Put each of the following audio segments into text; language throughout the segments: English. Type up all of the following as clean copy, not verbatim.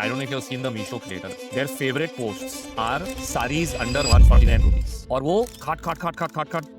I don't know if you've seen the Meesho creator. Their favorite posts are sarees under 149 rupees. और वो खाट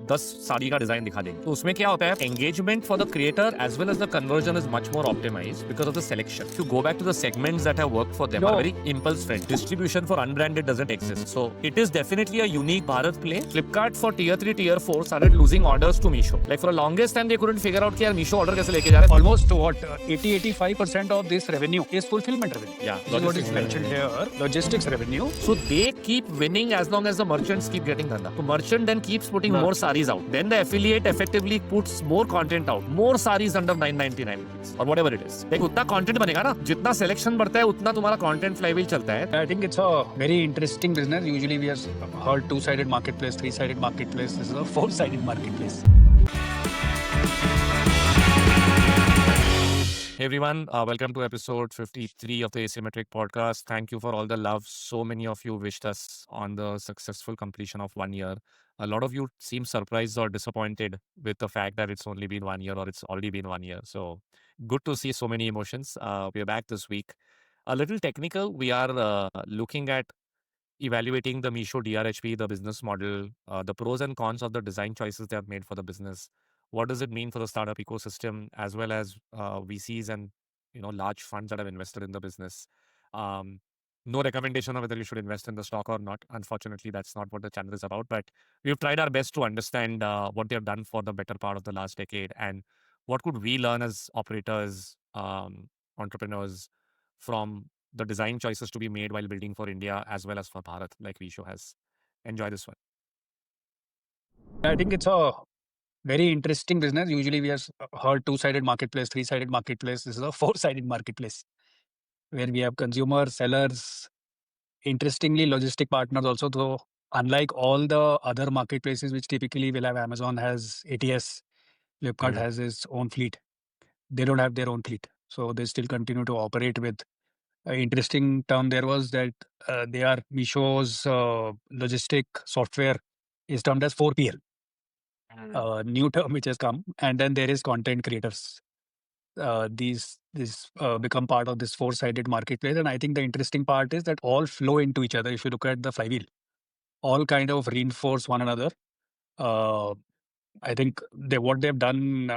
10 साड़ी का design दिखा देंगे. तो उसमें क्या होता है, engagement for the creator as well as the conversion is much more optimized because of the selection. To go back to the segments that have worked for them, are very impulse friendly. Distribution for unbranded doesn't exist. So it is definitely a unique Bharat play. Flipkart for tier 3, tier 4 started losing orders to Meesho. Like for the longest time they couldn't figure out कि यार Meesho order कैसे लेके जा रहा है. Almost what 80-85% of this revenue is fulfillment revenue. Yeah, This is what is mentioned here. Logistics revenue. So they keep winning as long as the merchants keep getting dhanda. So merchant then keeps putting more sarees out. Then the affiliate effectively puts more content out. More sarees under 999 rupees or whatever it is. Like उतना content बनेगा ना, जितना selection बढ़ता है उतना तुम्हारा content flywheel चलता है. I think it's a very interesting business. Usually we have heard two-sided marketplace, three-sided marketplace. This is a four-sided marketplace. Hey everyone, welcome to episode 53 of the Asymmetric podcast. Thank you for all the love. So many of you wished us on the successful completion of 1 year. A lot of you seem surprised or disappointed with the fact that it's only been 1 year or it's already been 1 year. So good to see so many emotions. We're back this week. A little technical. We are looking at evaluating the Meesho DRHP, the business model, the pros and cons of the design choices they have made for the business. What does it mean for the startup ecosystem, as well as VCs and large funds that have invested in the business? No recommendation of whether you should invest in the stock or not. Unfortunately, that's not what the channel is about. But we've tried our best to understand what they have done for the better part of the last decade, and what could we learn as operators, entrepreneurs, from the design choices to be made while building for India as well as for Bharat, like Meesho has. Enjoy this one. I think it's a very interesting business. Usually we have heard two-sided marketplace, three-sided marketplace. This is a four-sided marketplace where we have consumers, sellers, interestingly logistic partners also. So unlike all the other marketplaces which typically will have, Amazon has ATS, Flipkart has its own fleet. They don't have their own fleet. So they still continue to operate with. Interesting term there was that they are Meesho's logistic software is termed as 4PL. New term which has come, and then there is content creators. These become part of this four-sided marketplace, and I think the interesting part is that all flow into each other. If you look at the flywheel, all kind of reinforce one another. I think what they've done,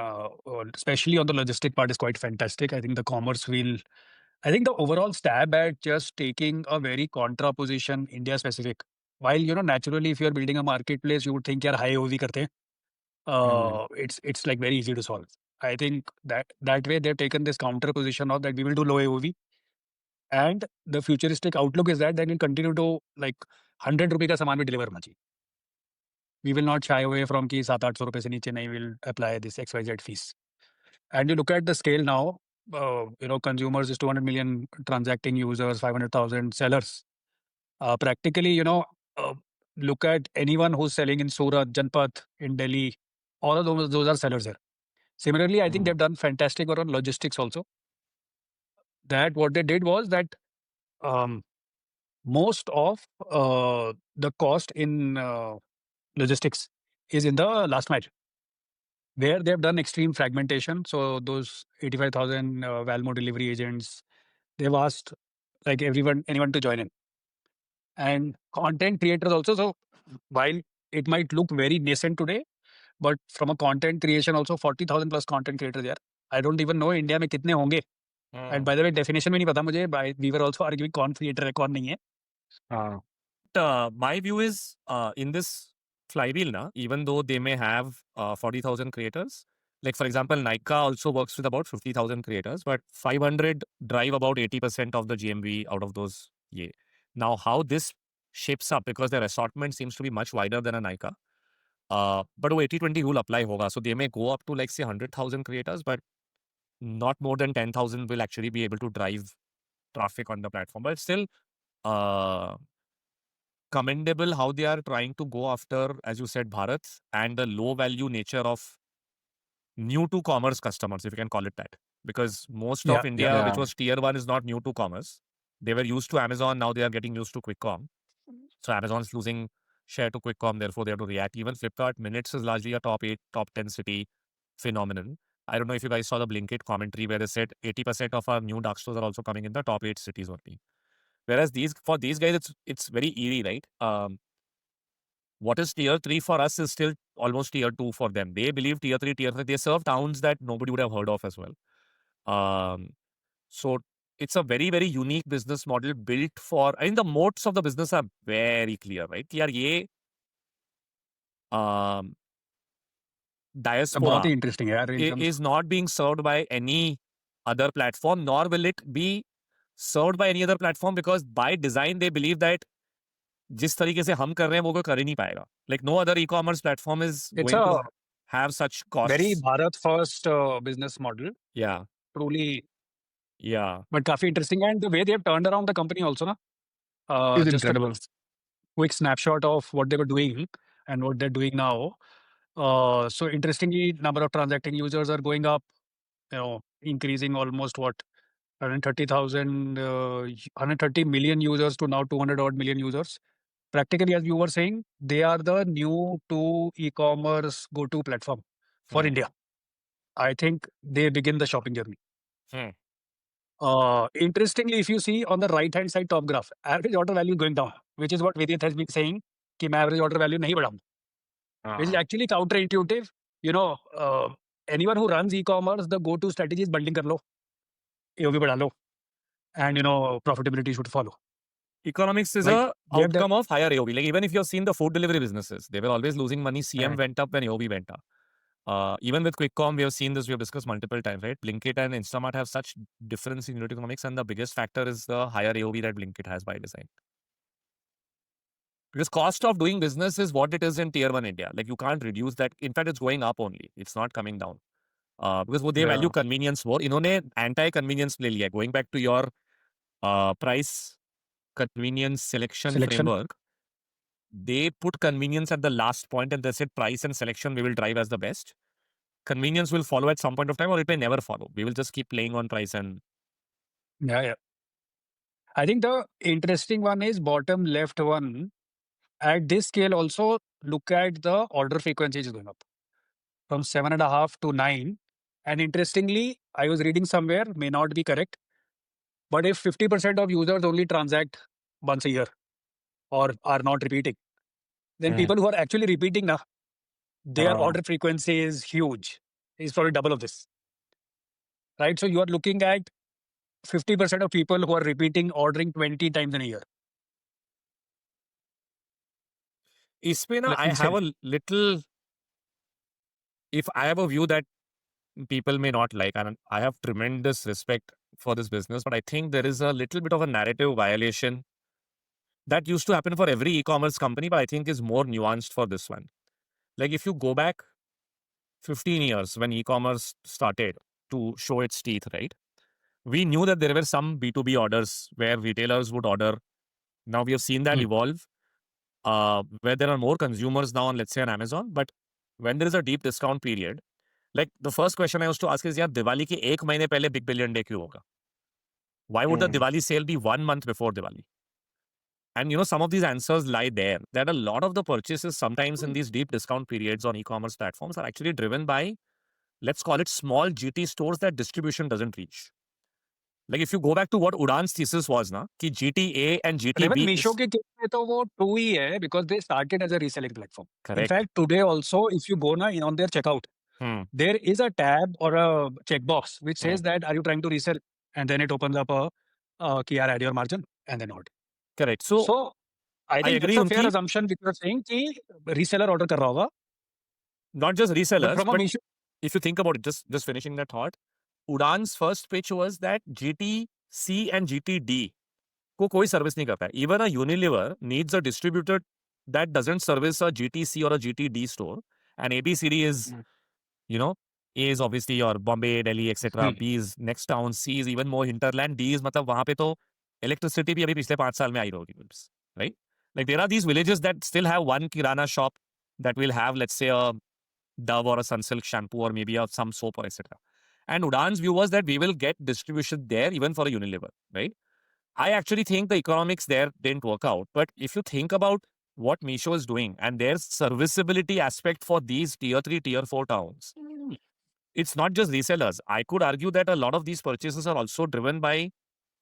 especially on the logistic part, is quite fantastic. I think the commerce wheel. I think the overall stab at just taking a very contra position, India specific. While naturally, if you're building a marketplace, you would think you're high OV karte. It's like very easy to solve. I think that way they've taken this counter position of that we will do low AOV, and the futuristic outlook is that we'll continue to like 100 rupee का सामान भी deliver होना चाहिए. We will not shy away from कि 700-800 रुपए से नीचे नहीं will apply this XYZ fees. And you look at the scale now, consumers is 200 million transacting users, 500,000 sellers. Practically, look at anyone who's selling in Surat, Janpath, in Delhi, all of those are sellers here. Similarly, I think they've done fantastic work on logistics also. That what they did was that most of the cost in logistics is in the last mile, where they've done extreme fragmentation. So those 85,000 Valmo delivery agents, they've asked like anyone to join in. And content creators also. So while it might look very nascent today, but from a content creation also 40,000 plus content creators there. I don't even know India में कितने होंगे. And by the way, definition में नहीं पता मुझे. We were also arguing कौन creator है कौन नहीं है. My view is in this flywheel, even though they may have 40,000 creators, like for example, Nykaa also works with about 50,000 creators, but 500 drive about 80% of the GMV out of those. Yeah. Now, how this shapes up, because their assortment seems to be much wider than a Nykaa. But 80-20 rule apply hoga. So they may go up to like say 100,000 creators, but not more than 10,000 will actually be able to drive traffic on the platform. But still, commendable how they are trying to go after, as you said, Bharat, and the low value nature of new to commerce customers, if you can call it that. Because most of India, which was tier 1, is not new to commerce. They were used to Amazon, now they are getting used to Quickcom. So Amazon's losing share to Quickcom, therefore they have to react. Even Flipkart Minutes is largely a top 8, top 10 city phenomenon. I don't know if you guys saw the Blinkit commentary where they said 80% of our new dark stores are also coming in the top 8 cities only. Whereas for these guys, it's very eerie, right? What is tier 3 for us is still almost tier 2 for them. They believe tier 3, tier 3. They serve towns that nobody would have heard of as well. Um, so it's a very, very unique business model built for, I think the moats of the business are very clear, right? कि यार ये um, बहुत diaspora ही interesting है यार in terms is not being served by any other platform, nor will it be served by any other platform, because by design they believe that जिस तरीके से हम कर रहे हैं वो कोई कर ही नहीं पाएगा. Like no other e-commerce platform is it's going a to have such very costs. Bharat first business model Yeah, truly yeah. But काफी interesting and the way they have turned around the company also ना Is just a incredible. quick snapshot of what they were doing and what they're doing now. So interestingly, number of transacting users are going up, increasing almost what 130,000, 130 million users to now 200 odd million users. Practically, as you were saying, they are the new to e-commerce go-to platform for Hmm. India. I think they begin the shopping journey. Hmm. Interestingly, if you see on the right hand side top graph, average order value going down, which is what Vidit has been saying, कि मैं average order value नहीं बढ़ाऊँ, which is actually counterintuitive. You know, anyone who runs e-commerce, the go-to strategy is bundling कर लो, AOV बढ़ा लो, and profitability should follow. Economics is Right? a They have outcome of higher AOV. Like even if you've seen the food delivery businesses, they were always losing money. CM Right. went up when AOV went up. Even with QuickCom, we have seen this. We have discussed multiple times, right? Blinkit and Instamart have such difference in unit economics, and the biggest factor is the higher AOV that Blinkit has by design. Because cost of doing business is what it is in tier 1 India. Like you can't reduce that. In fact, it's going up only. It's not coming down. Because they value convenience more. इन्होंने anti-convenience ले लिया. Going back to your price convenience selection framework, they put convenience at the last point and they said price and selection we will drive as the best. Convenience will follow at some point of time, or it may never follow. We will just keep playing on price and Yeah. I think the interesting one is bottom left one. At this scale, also look at the order frequency is going up from 7.5 to 9. And interestingly, I was reading somewhere, may not be correct, but if 50% of users only transact once a year or are not repeating, then people who are actually repeating now, their order frequency is huge. It's probably double of this. Right? So you are looking at 50% of people who are repeating ordering 20 times in a year. इसपे ना Let I me have say. a little, if I have a view that people may not like, and I have tremendous respect for this business, but I think there is a little bit of a narrative violation that used to happen for every e-commerce company, but I think is more nuanced for this one. Like if you go back 15 years when e-commerce started to show its teeth, right? We knew that there were some B2B orders where retailers would order. Now we have seen that evolve, where there are more consumers now on, let's say, on Amazon. But when there is a deep discount period, like the first question I used to ask is, यार दिवाली के एक महीने पहले Big Billion Day क्यों होगा? Why would the Diwali sale be 1 month before Diwali? And some of these answers lie there. That a lot of the purchases sometimes in these deep discount periods on e-commerce platforms are actually driven by, let's call it, small GT stores that distribution doesn't reach. Like if you go back to what Udan's thesis was, na, कि GTA and But even GTB Misho is के case में तो वो true ही है because they started as a reselling platform. In correct. fact, today also, if you go na on their checkout, there is a tab or a checkbox which says that are you trying to resell, and then it opens up a कि यार add your margin and then order. Correct. So I think agree that's a fair उनकी, assumption which you're saying कि reseller order कर रहा होगा. not just But resellers, from a but Misho, if you think about it, just finishing that thought, Udan's first pitch was that GTC and GTD को कोई service नहीं करता है. Even a Unilever needs a distributor that doesn't service a GTC or a GTD store. And ABCD is, A is obviously your Bombay, Delhi, etc. B is next town. C is even more hinterland. D is मतलब वहाँ पे तो electricity भी अभी पिछले 5 साल में आई होगी, right? Like there are these villages that still have one kirana shop that will have, let's say, a Dove or a Sunsilk shampoo or maybe some soap or etc. And Udan's view was that we will get distribution there even for a Unilever, right? I actually think the economics there didn't work out. But if you think about what Misho is doing and their serviceability aspect for these tier 3, tier 4 towns, it's not just resellers. I could argue that a lot of these purchases are also driven by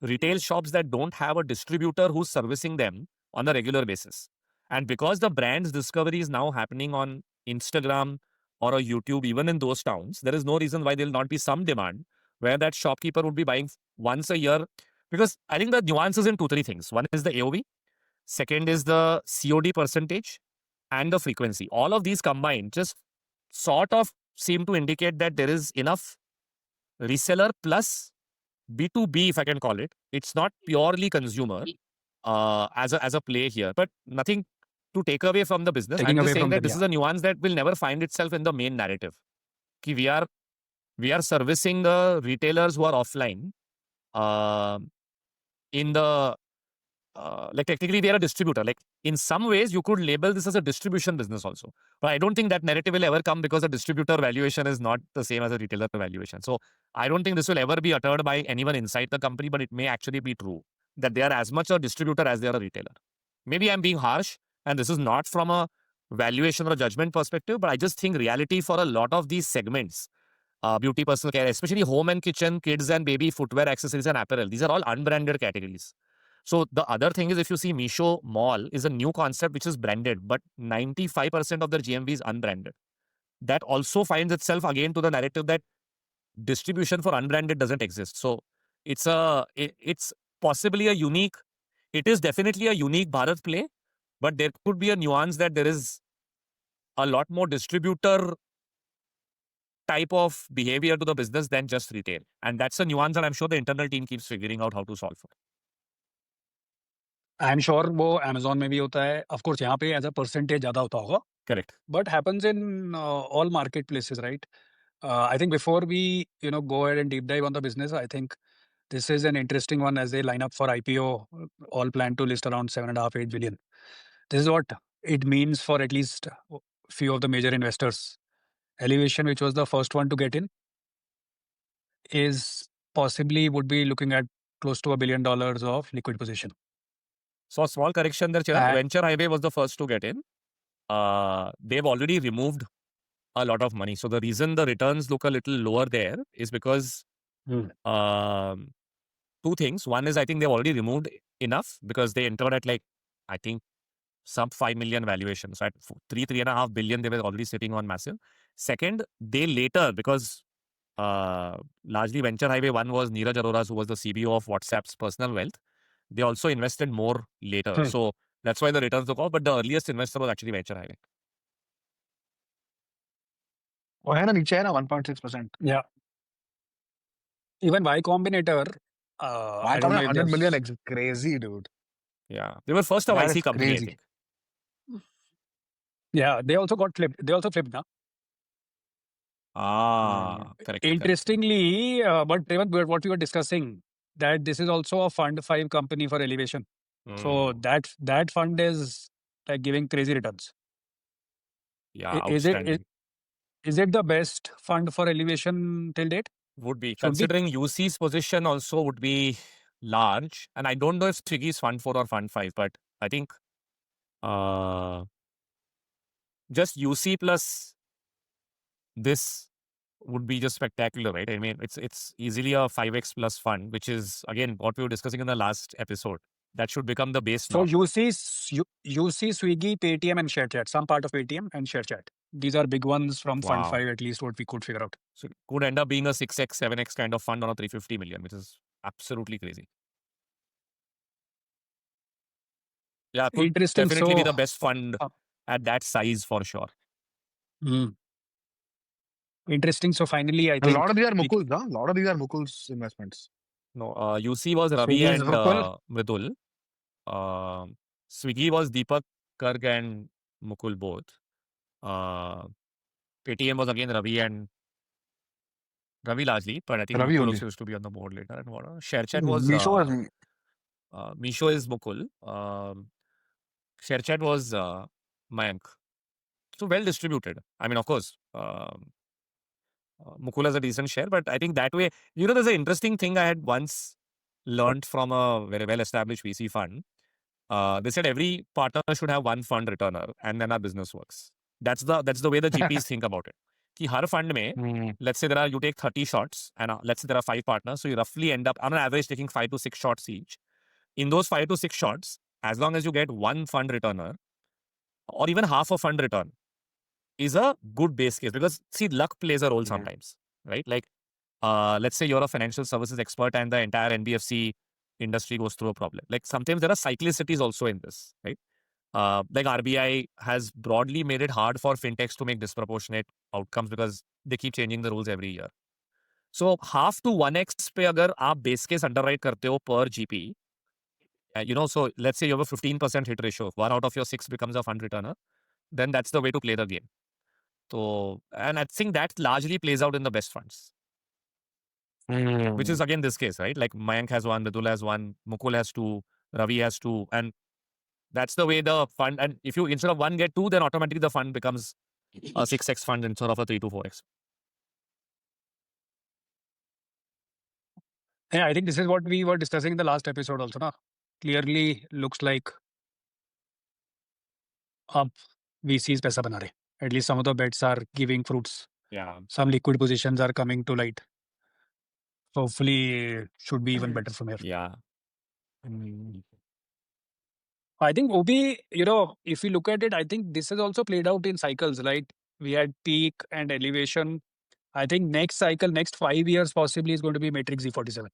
retail shops that don't have a distributor who's servicing them on a regular basis. And because the brand's discovery is now happening on Instagram or a YouTube, even in those towns, there is no reason why there will not be some demand where that shopkeeper would be buying once a year. Because I think the nuances in two, three things. One is the AOV, second is the COD percentage, and the frequency. All of these combined just sort of seem to indicate that there is enough reseller plus B2B, if I can call it. It's not purely consumer as a play here, but nothing to take away from the business. Taking I'm just away saying from that them, this yeah. is a nuance that will never find itself in the main narrative. Ki we are servicing the retailers who are offline in the like technically they are a distributor. Like in some ways, you could label this as a distribution business also. But I don't think that narrative will ever come because a distributor valuation is not the same as a retailer valuation. So I don't think this will ever be uttered by anyone inside the company, but it may actually be true that they are as much a distributor as they are a retailer. Maybe I'm being harsh, and this is not from a valuation or a judgment perspective, but I just think reality for a lot of these segments, beauty, personal care, especially home and kitchen, kids and baby, footwear, accessories, and apparel, these are all unbranded categories. So the other thing is, if you see Misho Mall is a new concept which is branded, but 95% of their GMV is unbranded. That also finds itself again to the narrative that distribution for unbranded doesn't exist. So it's possibly a unique, it is definitely a unique Bharat play, but there could be a nuance that there is a lot more distributor type of behavior to the business than just retail. And that's a nuance that I'm sure the internal team keeps figuring out how to solve for. I am sure वो Amazon में भी होता है, of course यहाँ पे as a percentage ज़्यादा होता होगा, Correct. but happens in all marketplaces, right? I think before we go ahead and deep dive on the business, I think this is an interesting one as they line up for IPO, all plan to list around 7.5 8 billion. This is what it means for at least few of the major investors. Elevation, which was the first one to get in, is possibly would be looking at close to $1 billion of liquid position. So a small correction there, Chirag. Venture Highway was the first to get in. They've already removed a lot of money. So the reason the returns look a little lower there is because two things. One is I think they've already removed enough because they entered at like, I think, sub 5 million valuation. So at 3.5 billion, they were already sitting on massive. Second, they later, because largely Venture Highway 1 was Neeraj Arora, who was the CBO of WhatsApp's personal wealth. They also invested more later. So that's why the returns look off. But the earliest investor was actually Venture Highway. वो है ना नीचे है ना 1.6%. Yeah. Even Y Combinator. I don't know, 100 million exit. Crazy, dude. Yeah. They were first a That YC is company, I crazy. think. Yeah, they also got flipped. They also flipped now. Correct. Interestingly, but Revant, what we were discussing, that this is also a fund 5 company for Elevation. So that fund is like giving crazy returns. Yeah, Is it the best fund for Elevation till date? Would be. Considering UC's position also would be large. And I don't know if Swiggy's fund 4 or fund 5, but I think just UC plus this would be just spectacular, right? I mean, it's easily a 5x plus fund, which is again what we were discussing in the last episode. That should become the base. So you see Swiggy, Paytm, and ShareChat. Some part of Paytm and ShareChat. These are big ones from Fund 5, at least what we could figure out. So it could end up being a 6x, 7x kind of fund on a 350 million, which is absolutely crazy. Yeah, could definitely be the best fund at that size for sure. Interesting. So finally, I think a lot of these are Mukul's, huh? A lot of these are Mukul's investments. No, UC was Ravi and Mridul. Swiggy was Deepak, Karg and Mukul both. Paytm was again Ravi and Ravi largely, but I think Ravi Mukul only also used to be on the board later. And what? ShareChat was Misho is Mukul. ShareChat was Mayank. So well distributed. I mean, of course, Mukul has a decent share, but I think that way, there's an interesting thing I had once learned from a very well-established VC fund. They said every partner should have one fund returner, and then our business works. That's the way the GPs think about it. कि हर fund में, let's say you take 30 shots and let's say there are 5 partners, so you roughly end up on an average taking 5 to 6 shots each. In those 5 to 6 shots, as long as you get one fund returner or even half a fund return is a good base case, because see, luck plays a role sometimes, right? Like, let's say you're a financial services expert and the entire NBFC industry goes through a problem. Like sometimes there are cyclicities also in this, right? Like RBI has broadly made it hard for fintechs to make disproportionate outcomes because they keep changing the rules every year. So half to 1x पे अगर आप base case underwrite करते हो per GP, so let's say you have a 15% hit ratio, 1 out of your 6 becomes a fund returner, then that's the way to play the game. So, and I think that largely plays out in the best funds, which is again this case, right? Like Mayank has 1, Vidul has 1, Mukul has 2, Ravi has 2, and that's the way the fund. And if you instead of 1 get 2, then automatically the fund becomes a 6x fund instead of a 3 to 4x. Yeah, I think this is what we were discussing in the last episode also. Na? Clearly looks like अब VCs पैसा बना रहे. At least some of the bets are giving fruits. Yeah. Some liquid positions are coming to light. Hopefully, should be even better from here. Yeah. I think OB, if you look at it, I think this has also played out in cycles, right? We had peak and elevation. I think next cycle, next 5 years possibly is going to be Matrix Z47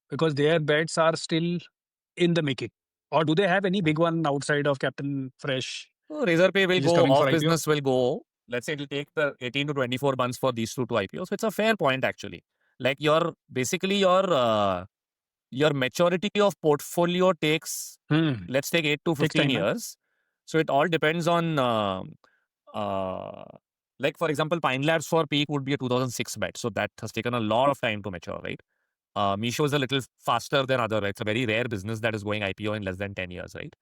because their bets are still in the making. Or do they have any big one outside of Captain Fresh? Razorpay will which is go, coming for off IPO? business will go. Let's say it will take the 18 to 24 months for these two to IPO. So it's a fair point actually. Like basically your maturity of portfolio takes, let's take 8 to Takes 15 time, man. years. So it all depends on, like for example, Pine Labs for peak would be a 2006 bet. So that has taken a lot of time to mature, right? Misho is a little faster than other. Right? It's a very rare business that is going IPO in less than 10 years, right?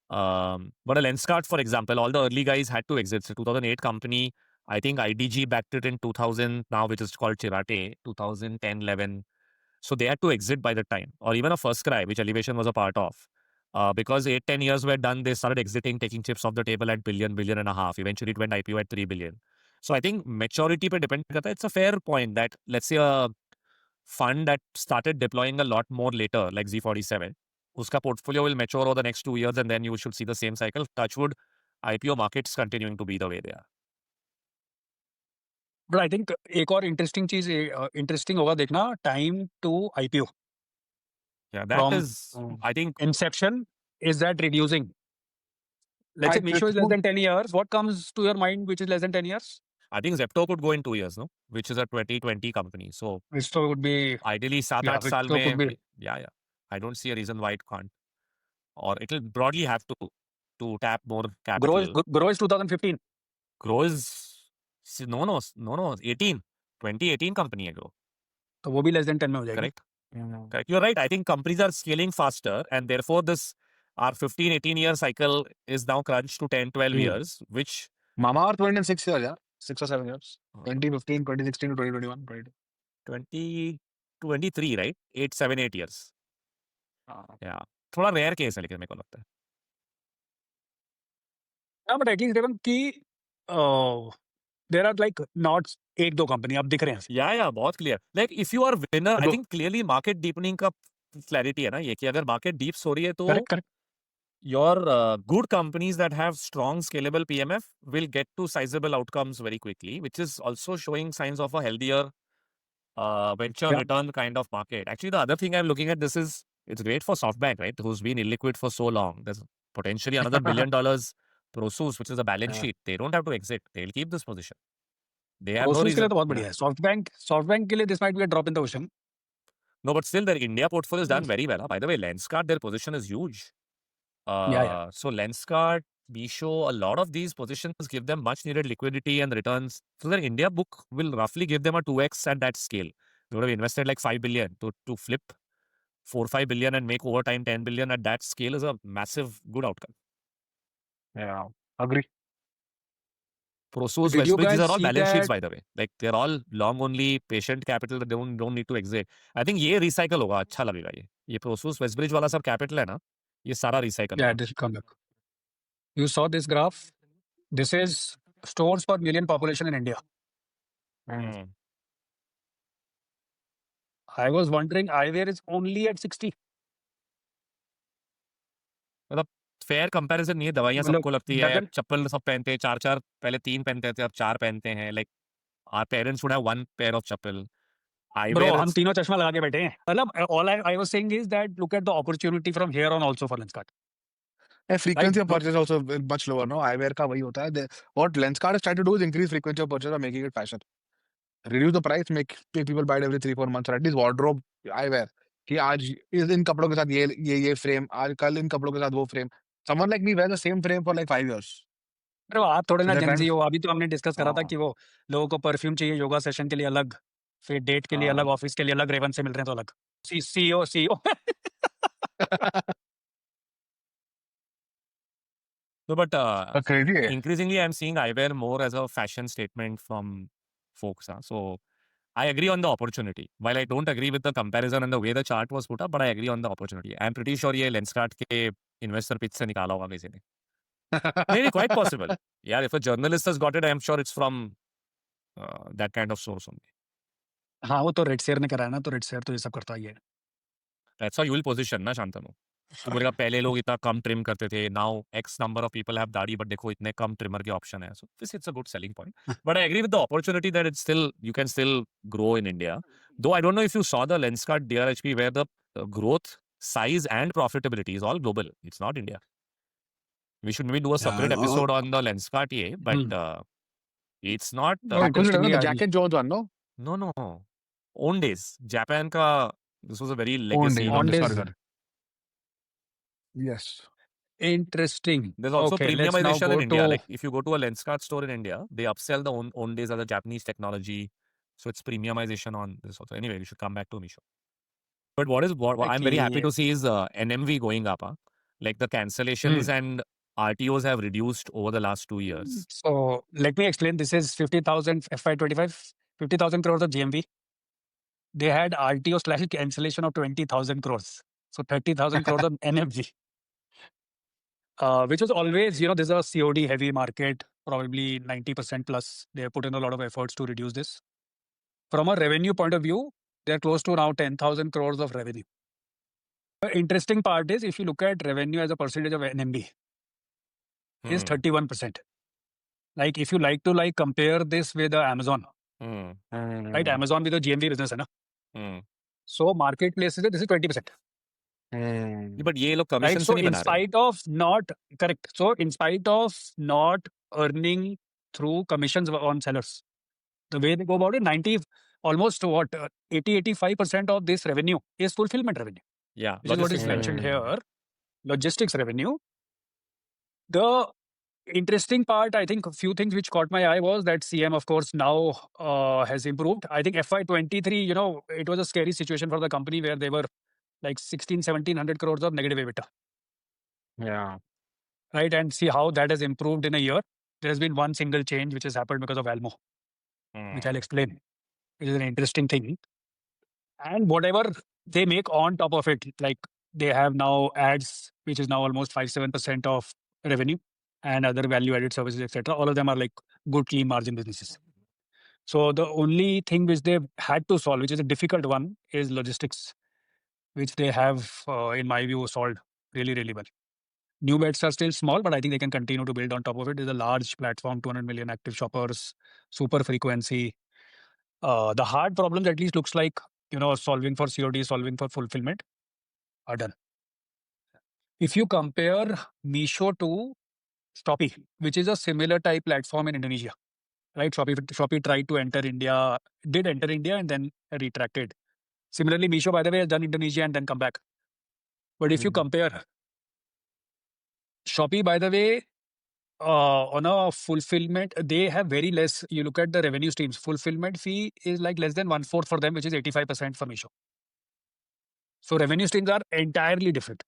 But a Lenskart, for example, all the early guys had to exit. So 2008 company, I think IDG backed it in 2000 now, which is called Chirate, 2010, 11. So they had to exit by the time, or even a First Cry, which Elevation was a part of. Because 8-10 years were done, they started exiting, taking chips off the table at billion and a half. Eventually it went IPO at 3 billion. So I think maturity pe depend karta hai. It's a fair point that let's say a fund that started deploying a lot more later, like Z47, uska portfolio will mature over the next 2 years and then you should see the same cycle. Touchwood, IPO markets continuing to be the way they are. But I think एक और interesting चीज interesting होगा देखना time to IPO. Yeah, that is, I think, Inception, is that reducing? Let's say Misho is less than 10 years. What comes to your mind which is less than 10 years? I think Zepto could go in 2 years, no? Which is a 2020 company. So Visto would be ideally 7-8 साल में, yeah. I don't see a reason why it can't. Or it'll broadly have to tap more capital. Grow is 2015. Grow is no 18 2018 company है Grow. तो वो भी less than 10 में हो जाएगी. Correct. Correct. You're right. I think companies are scaling faster and therefore this our 15-18 year cycle is now crunched to 10-12 years, which Mamaearth went in 6 years, yeah. 6 or 7 years. 2015, 2016 to 2021, right? 2023, right? 8 years. Yeah. थोड़ा rare case है लेकिन मेरे को लगता है. हाँ, but at least Devan कि there are like not एक दो company अब दिख रहे हैं. Yeah, बहुत clear. Like if you are winner, I think clearly market deepening का clarity है ना ये कि अगर market deeps हो रही है तो correct. your good companies that have strong scalable PMF will get to sizable outcomes very quickly, which is also showing signs of a healthier venture return kind of market. Actually, the other thing I'm looking at this is it's great for SoftBank, right? Who's been illiquid for so long. There's potentially another $1 billion Prosus, which is a balance sheet. They don't have to exit. They'll keep this position. They have no reason. के लिए तो बहुत बढ़िया है. SoftBank के लिए this might be a drop in the ocean. No, but still their India portfolio is done very well. By the way, Lenskart, their position is huge. So Lenskart, Misho, a lot of these positions give them much needed liquidity and returns. So their India book will roughly give them a 2x at that scale. They would have invested like 5 billion to flip 4-5 billion and make over time 10 billion at that scale is a massive good outcome. Yeah, agree. Prosus, Did you Westbridge, these guys are all see balance sheets, that- by the way. Like they're all long only, patient capital that they don't need to exit. I think ये recycle होगा, अच्छा लगेगा ये. ये Prosus, Westbridge वाला सब capital है ना, ये सारा recycle Yeah, होगा. this will come back. You saw this graph. This is stores per million population in India. Hmm. I was wondering, eyewear is only at 60. मतलब फेयर कंपैरिजन नहीं है, दवाइयाँ मतलब सबको लगती है, doesn't चप्पल सब पहनते हैं, 4-4 पहले 3 पहनते थे, अब 4 पहनते हैं, like our parents would have 1 pair of chappal. Bro, Eyewear हम is तीनों चश्मा लगा के बैठे हैं. मतलब all I was saying is that look at the opportunity from here on also for Lenskart. And Right? frequency of No, purchase also much lower, no? Eyewear का वही होता है. What Lenskart is trying to do is increase frequency of purchase by making it fashion. Reduce the price, make people buy it every 3-4 months, or at least wardrobe eyewear. कि आज इन कपड़ों के साथ ये फ्रेम, आज कल इन कपड़ों के साथ वो frame. Someone like me wears the same frame for like 5 years. bro, आप थोड़े So ना they're trying जेंजी to. हो. अभी तो हमने डिस्कस करा था हाँ. कि वो लोगों को परफ्यूम चाहिए योगा सेशन के लिए अलग, फिर डेट के लिए अलग, हाँ. ऑफिस के लिए अलग, रेवन से मिल रहे हैं तो अलग. सीईओ. no, but Crazy है. increasingly I'm seeing eyewear more as a fashion statement from folks. So I agree on the opportunity. While I don't agree with the comparison and the way the chart was put up, but I agree on the opportunity. I'm pretty sure ये Lenskart के investor pitch से निकाला होगा किसी ने. Maybe quite possible. Yeah, if a journalist has got it, I'm sure it's from that kind of source only. हाँ, वो तो रेड शेयर ने कराया ना, तो रेड शेयर तो ये सब करता ही है. That's how you will position ना शांतनु. तू बोलेगा पहले लोग इतना कम ट्रिम करते थे, now X number of people have दाढ़ी, but देखो इतने कम ट्रिमर के ऑप्शन है. So this it's a good selling point. But I agree with the opportunity that it's still you can still grow in India. Though I don't know if you saw the Lenskart DRHP where the growth, size and profitability is all global. It's not India. We should maybe do a separate episode on the Lenskart ये, but it's not. No, interestingly, the Jack and Jones one, no? No. Own days. Japan का this was a very legacy. On days. Sorry. Yes. Interesting. There's also Okay, let's now premiumization in go India. to Like if you go to a Lenskart store in India, they upsell the own days as a Japanese technology. So it's premiumization on this also. Anyway, we should come back to Misho. But what I'm very happy to see is NMV going up. Like the cancellations and RTOs have reduced over the last 2 years. So let me explain. This is 50,000 FY25, 50,000 crores of GMV. They had RTO/cancellation of 20,000 crores. So 30,000 crores of NMV. Which was always, this is a COD heavy market, probably 90% plus. They have put in a lot of efforts to reduce this. From a revenue point of view, they're close to now 10,000 crores of revenue. The interesting part is if you look at revenue as a percentage of NMV, is 31%. Like if you like to compare this with Amazon, right? Amazon with the GMV business, है ना? So marketplaces, this is 20%. But ये लोग commission Right. से So नहीं in बना रहे. spite of not correct. So in spite of not earning through commissions on sellers, the way they go about it, almost 80-85% of this revenue is fulfillment revenue. Yeah, Which is what is mentioned here. Logistics revenue. The interesting part, I think a few things which caught my eye was that CM, of course, now has improved. I think FY23, it was a scary situation for the company where they were like 1,700 crores of negative EBITDA. Yeah. Right. And see how that has improved in a year. There has been one single change which has happened because of Almo, which I'll explain. It is an interesting thing. And whatever they make on top of it, like they have now ads, which is now almost 5-7% of revenue and other value-added services, etc. All of them are like good, clean margin businesses. So the only thing which they've had to solve, which is a difficult one, is logistics, which they have, in my view, solved really, really well. New bets are still small, but I think they can continue to build on top of it. It's a large platform, 200 million active shoppers, super frequency. The hard problems at least looks like, solving for COD, solving for fulfillment are done. If you compare Meesho to Shopee, which is a similar type platform in Indonesia, right? Shopee tried to enter India, did enter India and then retracted. Similarly, Meesho, by the way, has done Indonesia and then come back. But if you compare Shopee, by the way, on a fulfillment, they have very less. You look at the revenue streams, fulfillment fee is like less than 1/4 for them, which is 85% for Meesho. So revenue streams are entirely different.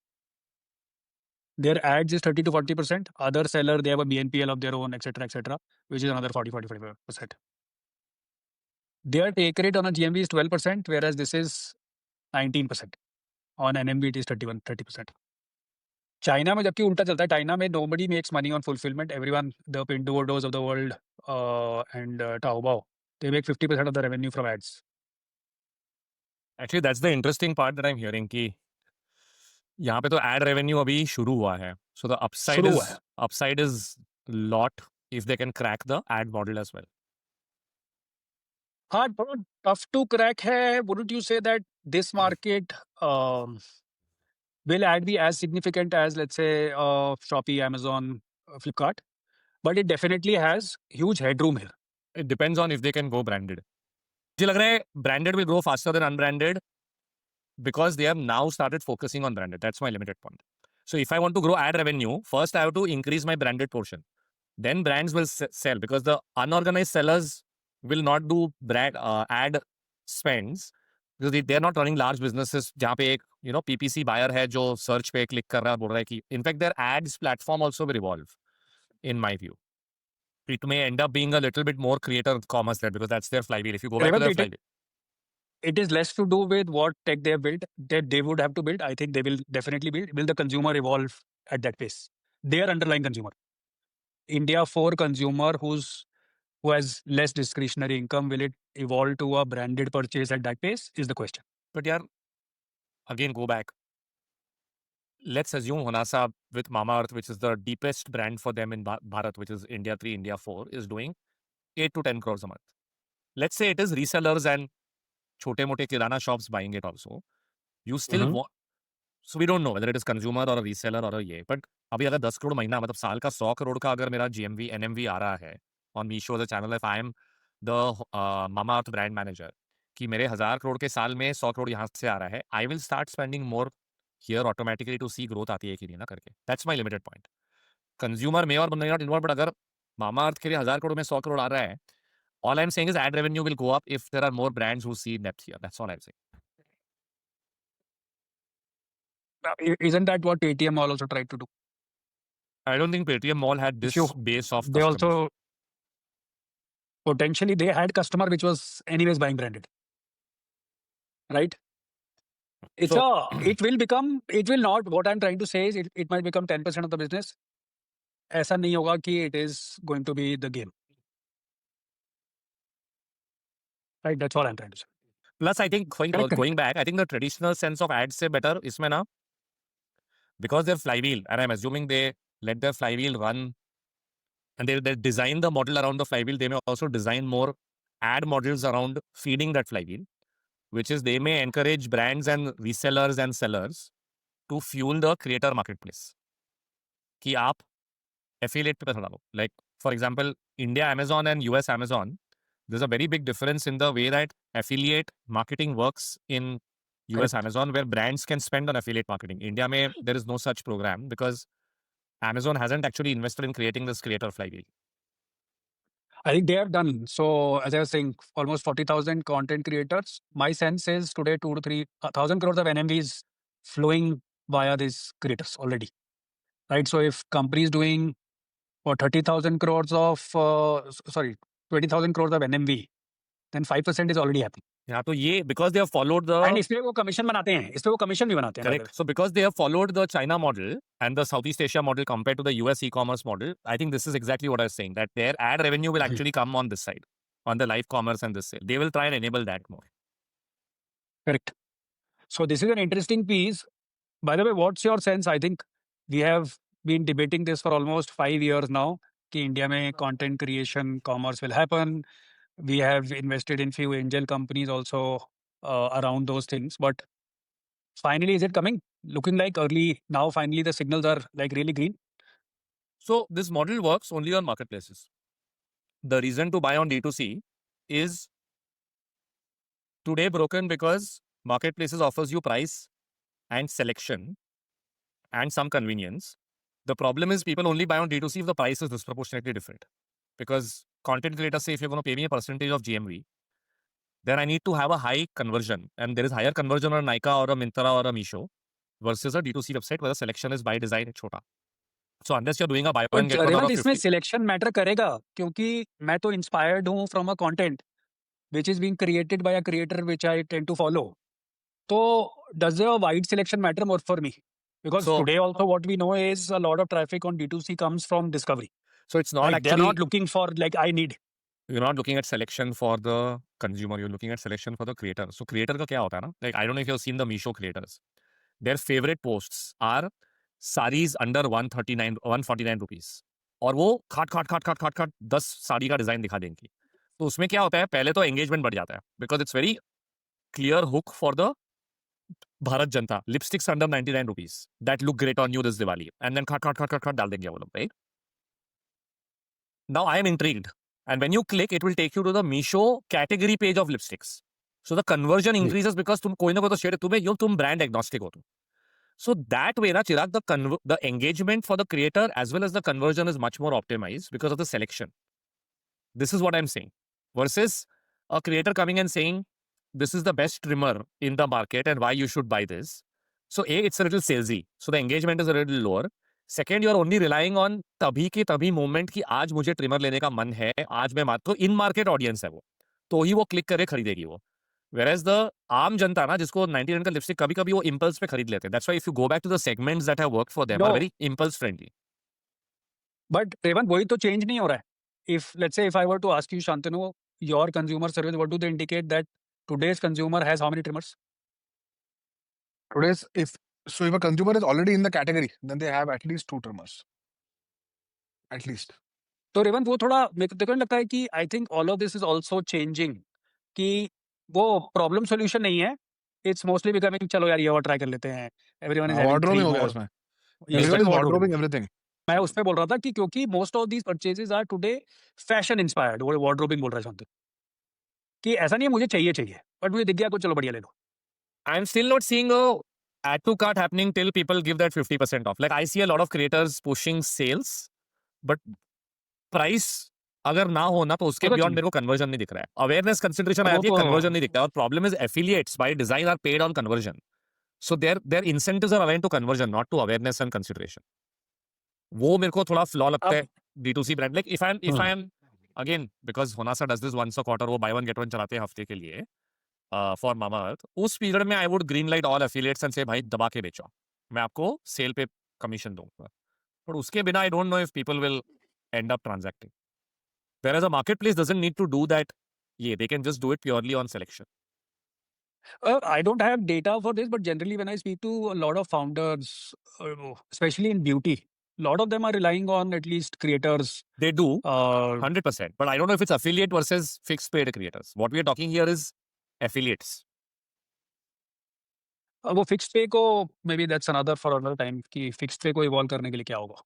Their ads is 30-40%. Other seller, they have a BNPL of their own, etc., which is another 40-45%. Their take rate on a GMV is 12%, whereas this is 19%. On NMV, it is 30%. China में जबकि उल्टा चलता है. China में nobody makes money on fulfillment. Everyone, the Pinduoduos of the world and Taobao, They make 50% of the revenue from ads. Actually, that's the interesting part that I'm hearing कि यहाँ पे तो ad revenue अभी शुरू हुआ है. So the शुरू हुआ है. upside is lot if they can crack the ad model as well. Hard, but tough to crack hai. Wouldn't you say that this market will ad be as significant as, let's say, Shopee, Amazon, Flipkart? But it definitely has huge headroom here. It depends on if they can go branded. मुझे लग रहा है branded will grow faster than unbranded because they have now started focusing on branded. That's my limited point. So if I want to grow ad revenue, first I have to increase my branded portion. Then brands will sell because the unorganized sellers will not do ad spends because they're not running large businesses जहाँ पे एक PPC buyer है जो search पे click कर रहा है बोल रहा है कि in fact their ads platform also will evolve in my view. It may end up being a little bit more creator commerce led because that's their flywheel. If you go back to their flywheel. It is less to do with what tech they have built, that they would have to build. I think they will definitely build. Will the consumer evolve at that pace? Their underlying consumer. India 4 consumer who has less discretionary income, will it evolve to a branded purchase at that pace is the question. But yeah, again, go back. Let's assume Honasa with Mamaearth, which is the deepest brand for them in Bharat, which is India 3, India 4, is doing 8 to 10 crores a month. Let's say it is resellers and chote-mote kirana shops buying it also. You still want... So we don't know whether it is consumer or a reseller or a ये. But अभी अगर 10 करोड़ महीना मतलब साल का 100 करोड़ का अगर मेरा GMV, NMV आ रहा है on Meesho as a channel, if I am the Mamaearth brand manager, कि मेरे 1000 करोड़ के साल में 100 करोड़ यहाँ से आ रहा है, I will start spending more here automatically to see growth आती है कि नहीं ना करके. That's my limited point. Consumer may or may not involve, but अगर Mamaearth के लिए 1000 करोड़ में 100 करोड़ आ रहा है, all I'm saying is ad revenue will go up if there are more brands who see depth here. That's all I'm saying. Isn't that what Paytm Mall also tried to do? I don't think Paytm Mall had this base of they customers. Also potentially they had customer which was anyways buying branded, right? It will not, what I'm trying to say is it might become 10% of the business. ऐसा नहीं होगा कि it is going to be the game. Right, that's all I'm trying to say. Plus, I think going back, I think the traditional sense of ads से better इसमें ना, because they're flywheel, and I'm assuming they let their flywheel run, and they design the model around the flywheel. They may also design more ad models around feeding that flywheel, which is they may encourage brands and resellers and sellers to fuel the creator marketplace. कि आप affiliate पे पैसा डालो. Like, for example, India Amazon and US Amazon, there's a very big difference in the way that affiliate marketing works in US Amazon, where brands can spend on affiliate marketing. India mein, there is no such program because Amazon hasn't actually invested in creating this creator flywheel. I think they have done. So, as I was saying, almost 40,000 content creators. My sense is today 2 to 3,000 crores of NMV is flowing via these creators already. Right. So, if company is doing 30,000 crores of, 20,000 crores of NMV, then 5% is already happening. Yeah, तो ये because they have followed the... And इसमें वो commission बनाते हैं. इसमें वो commission भी बनाते हैं. Correct. So because they have followed the China model and the Southeast Asia model compared to the US e-commerce model, I think this is exactly what I was saying, that their ad revenue will actually come on this side, on the live commerce and this side. They will try and enable that more. Correct. So this is an interesting piece. By the way, what's your sense? I think we have been debating this for almost 5 years now. कि India में content creation, commerce will happen. We have invested in few angel companies also around those things. But finally, is it coming? Looking like early now, finally the signals are like really green. So this model works only on marketplaces. The reason to buy on D2C is today broken because marketplaces offers you price and selection and some convenience. The problem is people only buy on D2C if the price is disproportionately different. Because content creators say, if you're going to pay me a percentage of GMV, then I need to have a high conversion. And there is higher conversion on Nykaa or a Myntra or a Meesho versus a D2C website where the selection is by design chota. So unless you're doing a buy one get one of 50. इसमें selection matter करेगा क्योंकि मैं तो inspired हूँ from a content which is being created by a creator which I tend to follow. So does a wide selection matter more for me? Because today also what we know is a lot of traffic on D2C comes from discovery. So it's not like actually... They're not looking for like I need. you're not looking at selection for the consumer, you're looking at selection for the creator. So creator का क्या होता है ना, like I don't know if you've seen the Meesho creators. Their favorite posts are sarees under 139 149 rupees. और वो खाट खाट खाट खाट खाट खाट 10 साड़ी का डिजाइन दिखा देंगी. तो उसमें क्या होता है, पहले तो एंगेजमेंट बढ़ जाता है because it's very clear hook for the Bharat जनता. Lipsticks under 99 rupees that look great on you this Diwali, and then खाट खाट खाट खाट खाट डाल देंगे वो लोग, right? Now I am intrigued. And when you click, it will take you to the Meesho category page of lipsticks. So the conversion increases because तुम कोई ना कोई तो shade तुम्हें तुम brand agnostic हो तुम. So that way, na Chirag, the engagement for the creator as well as the conversion is much more optimized because of the selection. This is what I'm saying. Versus a creator coming and saying, this is the best trimmer in the market and why you should buy this. So A, it's a little salesy. So the engagement is a little lower. Second, you are only relying on तभी के तभी moment कि आज मुझे trimmer लेने का मन है, आज मैं तो इन मार्केट ऑडियंस है वो, तो ही वो क्लिक करे खरीदेगी वो. Whereas the आम जनता ना जिसको 99 का लिपस्टिक कभी कभी वो impulse पे खरीद लेते हैं. That's why if you go back to the segments that have worked for them are No, very impulse friendly. but Revan, वही तो change नहीं हो रहा है. If let's say if I were to ask you, Shantanu, your consumer surveys, what do they indicate that today's consumer has how many trimmers? Today's if a consumer is already in the category, then they have at least 2 trimmers. At least. तो Raven वो थोड़ा मेरे को लगता है कि I think all of this is also changing, कि वो प्रॉब्लम सॉल्यूशन नहीं है. इट्स मोस्टली बिकमिंग चलो यार ये और ट्राई कर लेते हैं. एवरीवन इज हैविंग Wardrobing 3 हो गया more. उसमें. ये Everyone is wardrobing. wardrobing everything. मैं उस पे बोल रहा था कि क्योंकि most of these purchases are today fashion inspired. वो वार्डरोबिंग बोल रहा है शांति, कि ऐसा नहीं है मुझे चाहिए बट मुझे दिख गया कुछ, चलो बढ़िया ले लो. I'm still not seeing a add to cart happening till people give that 50% off. Like I see a lot of creators pushing sales, but price अगर ना हो ना तो उसके वो तो बियॉन्ड चाहिए. मेरे को कन्वर्जन नहीं दिख रहा है. अवेयरनेस कंसिडरेशन वो आती है, तो कन्वर्जन नहीं दिखता है. और problem is affiliates by design are paid on conversion. So their incentives are aligned to conversion, not to awareness and consideration. वो मेरे को थोड़ा फ्लॉ लगता है अब D2C brand. Like if I am again because Honasa does this once a quarter, वो buy one get one चलाते हैं हफ्ते के लिए फॉर मामाअर्थ. उस पीरियड में I would green light all affiliates and से भाई दबा के बेचो, मैं आपको सेल पे कमीशन दूंगा. पर उसके बिना आई don't know if people will and up transacting. Whereas a marketplace doesn't need to do that. Yeah, they can just do it purely on selection. I don't have data for this, but generally when I speak to a lot of founders, especially in beauty, a lot of them are relying on at least creators. They do, Uh, 100%. But I don't know if it's affiliate versus fixed paid creators. What we are talking here is affiliates. वो fixed पे को may be that's another for another time, कि fixed पे को evolve करने के लिए क्या होगा.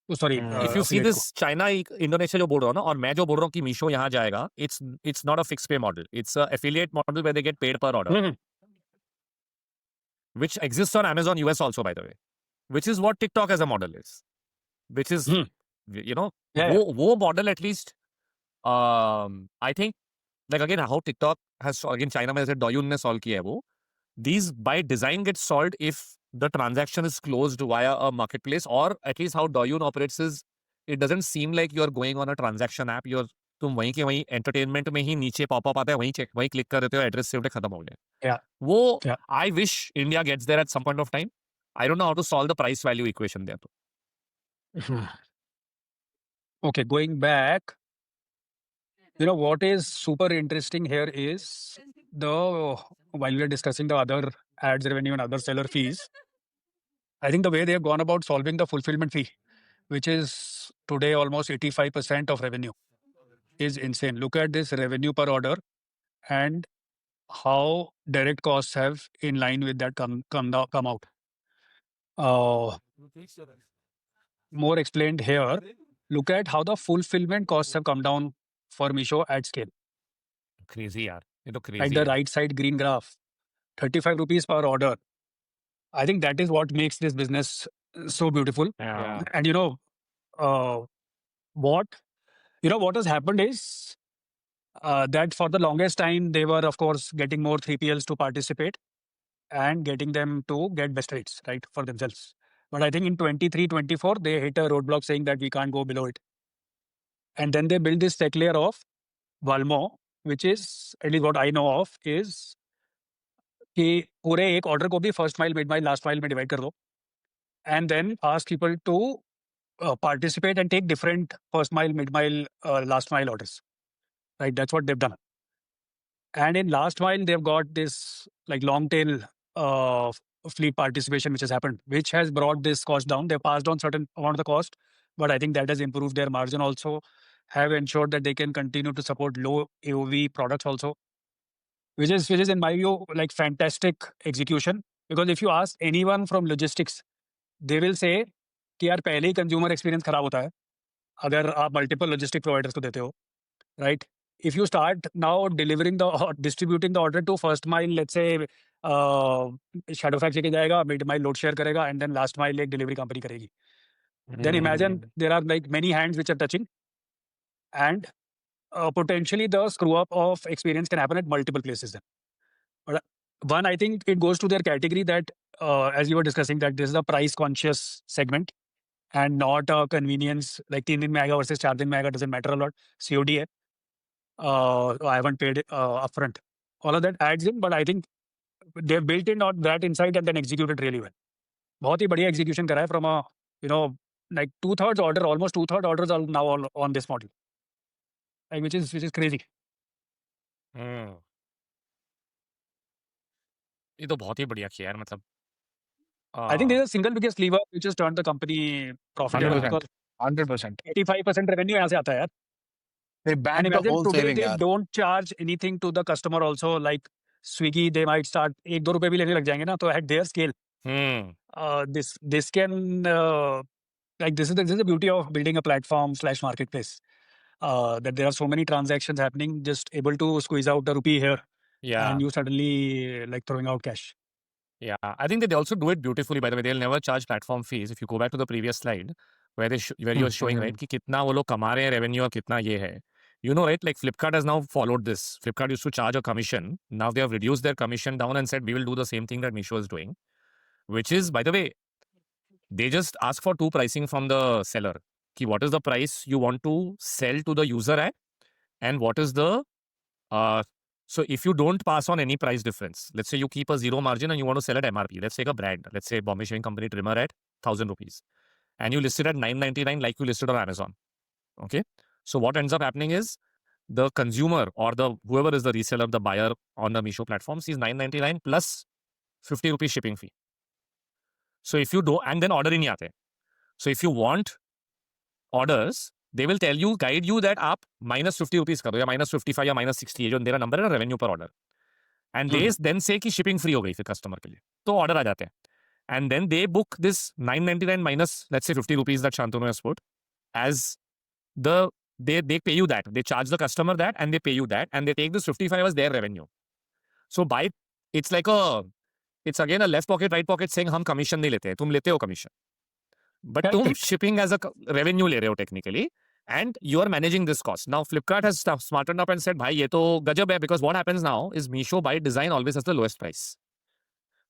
Sorry If you see affiliate को. this China, Indonesia जो बोल रहा हूँ ना, और मैं जो बोल रहा हूँ कि मीशो यहाँ जाएगा, it's not a fixed pay model. It's a affiliate model where they get paid per order, hmm, which exists on Amazon US also, by the way, which is what TikTok as a model is, which is hmm, you know yeah, yeah. वो model at least I think like again how TikTok has again China में जैसे Douyin ने solve किया है वो, these by design get solved if the transaction is closed via a marketplace, or at least how Douyin operates is it doesn't seem like you're going on a transaction app. तुम वहीं के वहीं entertainment में ही नीचे popup आता है, वहीं click कर देते हो, एड्रेस सेव खत्म हो गया. Yeah, वो yeah. I wish India gets there at some point of time. I don't know how to solve the price value equation there. Okay, going back, what is super interesting here is while we are discussing the other ads revenue and other seller fees, I think the way they have gone about solving the fulfillment fee, which is today almost 85% of revenue, is insane. Look at this revenue per order and how direct costs have in line with that come out. More explained here. Look at how the fulfillment costs have come down for Meesho at scale. Crazy यार, ये तो At crazy the है. right side green graph, 35 rupees per order. I think that is what makes this business so beautiful. Yeah. And what has happened is that for the longest time they were of course getting more 3PLs to participate and getting them to get best rates, right, for themselves. But I think in 23-24 they hit a roadblock saying that we can't go below it. And then they built this tech layer of Valmo, which is, at least what I know of, is कि पूरे एक order को भी first mile, mid mile, last mile में divide कर दो, and then ask people to participate and take different first mile, mid mile, last mile orders. Right, that's what they've done. And in last mile, they've got this like long tail fleet participation, which has happened, which has brought this cost down. They passed on certain amount of the cost, but I think that has improved their margin also. Have ensured that they can continue to support low AOV products also, which is in my view like fantastic execution. Because if you ask anyone from logistics, they will say कि यार पहले ही consumer experience खराब होता है अगर आप multiple logistic providers को देते हो, right? If you start now delivering the or distributing the order to first mile, let's say shadow fax लेके जाएगा, mid mile load share करेगा, and then last mile एक delivery company करेगी. Then imagine there are like many hands which are touching, and potentially the screw up of experience can happen at multiple places. Then, but one, I think it goes to their category that as you were discussing, that this is a price conscious segment and not a convenience like 3 दिन में आएगा versus 4 दिन में आएगा, doesn't matter a lot. COD है. I haven't paid upfront. All of that adds in, but I think they've built in on that insight and then executed really well. बहुत ही बढ़िया execution करा है from a, you know, like 2/3 order, almost 2/3 orders are now on this model, like which is crazy. ये तो बहुत ही बढ़िया किया यार, मतलब I think there's a single biggest lever which has turned the company profitable 100%. because 100%. 85% revenue यहाँ से आता है यार. They And banked the imagine whole today saving, they yaar. don't charge anything to the customer also, like Swiggy, they might start 1-2 रुपए भी लेने लग जाएंगे ना, तो at their scale, this can like this is the beauty of building a platform / marketplace, that there are so many transactions happening, just able to squeeze out a rupee here, yeah. and you suddenly like throwing out cash. Yeah, I think that they also do it beautifully. By the way, they'll never charge platform fees. If you go back to the previous slide, where where you were showing, right, कि कितना वो लोग कमा रहे हैं revenue और कितना ये है. You know, right? Like Flipkart has now followed this. Flipkart used to charge a commission. Now they have reduced their commission down and said we will do the same thing that Meesho is doing, which is, by the way, they just ask for two pricing from the seller. Ki what is the price you want to sell to the user at, and what is the so if you don't pass on any price difference, let's say you keep a zero margin and you want to sell at MRP, let's take a brand, let's say Bombay Shaving Company trimmer at 1,000 rupees, and you list it at 999 like you listed on Amazon. Okay, so what ends up happening is the consumer or the whoever is the reseller, the buyer on the Meesho platform sees 999 plus 50 rupees shipping fee. So if you do, and then order in aate. So if you want orders, they will tell you, guide you that आप minus 50 rupees करो या minus 55 या minus 60 ये जो तेरा number है ना revenue per order, and they then say कि shipping free हो गई फिर customer के लिए, तो order आ जाते हैं, and then they book this 999 minus let's say 50 rupees that Shantanu has put as the they pay you that, they charge the customer that and they pay you that, and they take this 55 as their revenue. So by it's like it's again a left pocket right pocket saying हम commission नहीं लेते हैं, तुम लेते हो commission. But तुम shipping as a revenue ले रहे हो technically, and you are managing this cost. Now Flipkart has smartened up and said, भाई ये तो गजब है, because what happens now is Meesho by design always has the lowest price,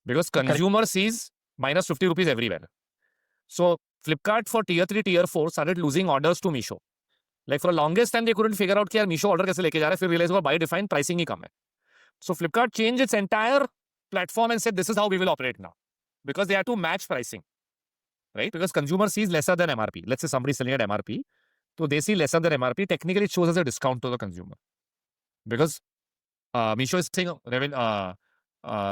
because consumer sees minus 50 rupees everywhere. So Flipkart for tier 3, tier 4 started losing orders to Meesho. Like for the longest time they couldn't figure out कि यार Meesho order कैसे लेके जा रहा है, फिर realize हुआ by design pricing ही कम है. So Flipkart changed its entire platform and said this is how we will operate now, because they had to match pricing. Right? Because consumer sees lesser than MRP. Let's say somebody selling at MRP, so they see lesser than MRP. Technically, it shows as a discount to the consumer. Because Meesho is saying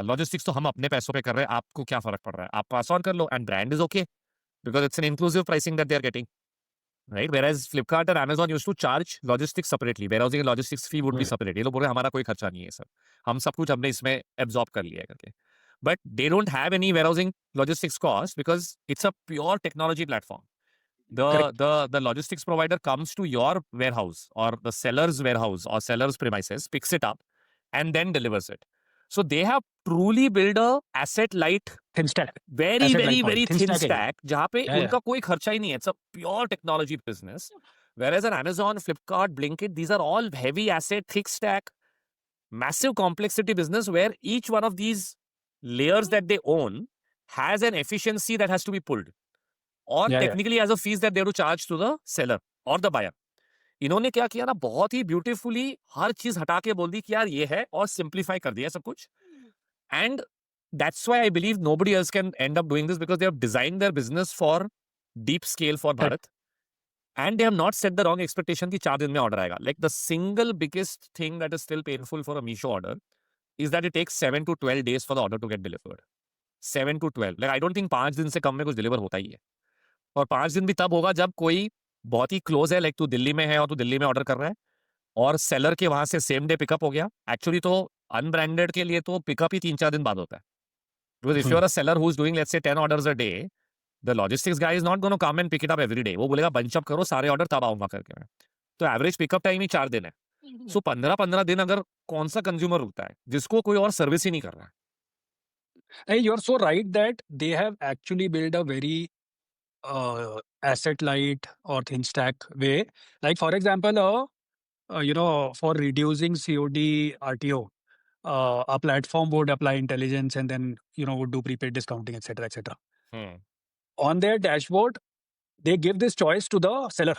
logistics तो हम अपने पैसों पे कर रहे हैं, आपको क्या फर्क पड़ रहा है, आप pass on कर लो, and brand is okay because it's an inclusive pricing that they are getting. Right? Whereas Flipkart and Amazon used to charge logistics separately. Warehousing and logistics fee would be separate. ये लोग बोल रहे हैं हमारा कोई खर्चा नहीं है सर, हम सब कुछ हमने इसमें absorb कर लिया है करके. But they don't have any warehousing logistics cost because it's a pure technology platform. The logistics provider comes to your warehouse or the seller's warehouse or seller's premises, picks it up, and then delivers it. So they have truly built a asset light, Thin stack. very thin stack, जहाँ पे Yeah, उनका कोई खर्चा ही नहीं है. It's a pure technology business. Whereas an Amazon, Flipkart, Blinkit, these are all heavy asset, thick stack, massive complexity business where each one of these layers that they own has an efficiency that has to be pulled, or technically has a fees that they have to charge to the seller or the buyer. इन्होंने क्या किया ना, बहुत ही beautifully हर चीज हटा के बोल दी कि यार ये है, और सिंप्लीफाई कर दिया सब कुछ. And that's why I believe nobody else can end up doing this, because they have designed their business for deep scale for Correct. Bharat. And they have not set the wrong expectation कि 4 दिन में order आएगा. Like the single biggest thing that is still painful for a Meesho order is that it takes 7 to 12 days for the order to get delivered. 7 to 12. Like I don't think 5 दिन से कम में कुछ deliver होता ही है. और 5 दिन भी तब होगा जब कोई बहुत ही क्लोज है, लाइक तू दिल्ली में है और तू दिल्ली में ऑर्डर कर रहा है और सेलर के वहां से सेम डे पिकअप हो गया. एक्चुअली तो अनब्रांडेड के लिए तो पिकअप ही 3-4 दिन बाद होता है. Because if you are a seller who is doing let's say 10 orders a day, the logistics guy is not gonna come and pick it up every day. वो बोलेगा बंच अप करो सारे ऑर्डर तब आऊंगा करके मैं. तो एवरेज पिकअप टाइम ही 4 दिन है. सो 15-15 दिन अगर कौन सा कंज्यूमर रुकता है जिसको कोई और सर्विस ही नहीं कर रहा है. Hey, you're so right that they have actually built a very asset light or thin stack way. Like for example, for reducing COD RTO, a platform would apply intelligence and then would do prepaid discounting, etc., etc. On their dashboard, they give this choice to the seller,